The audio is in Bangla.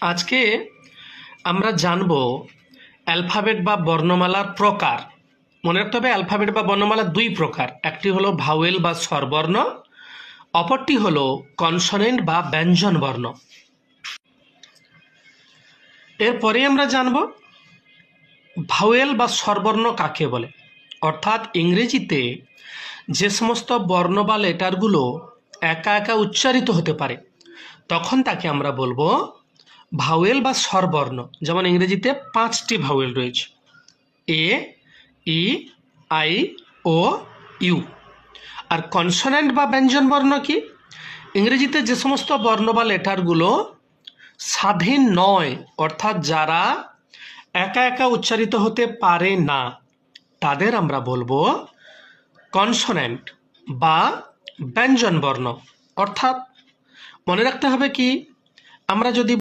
আজকে আমরা জানব অ্যালফাবেট বা বর্ণমালার প্রকার। মনে রাখতে হবে অ্যালফাবেট বা বর্ণমালা দুই প্রকার, একটি হলো ভাওয়েল বা স্বরবর্ণ, অপরটি হলো কনসনেন্ট বা ব্যঞ্জন বর্ণ। এরপরে আমরা জানব ভাওয়েল বা স্বরবর্ণ কাকে বলে, অর্থাৎ ইংরেজিতে যে সমস্ত বর্ণ বা লেটারগুলো একা একা উচ্চারিত হতে পারে তখন তাকে আমরা বলবো ভাওয়েল বা স্বরবর্ণ। যেমন ইংরেজিতে 5টি ভাওয়েল রয়েছে, A, E, I, O, U. আর কনসোনেন্ট বা ব্যঞ্জন বর্ণ কি? ইংরেজিতে যে সমস্ত বর্ণ বা লেটারগুলো স্বাধীন নয়, অর্থাৎ যারা একা একা উচ্চারিত হতে পারে না, তাদের আমরা বলবো কনসোনেন্ট বা ব্যঞ্জন বর্ণ। অর্থাৎ মনে রাখতে হবে কি, আমরা যদি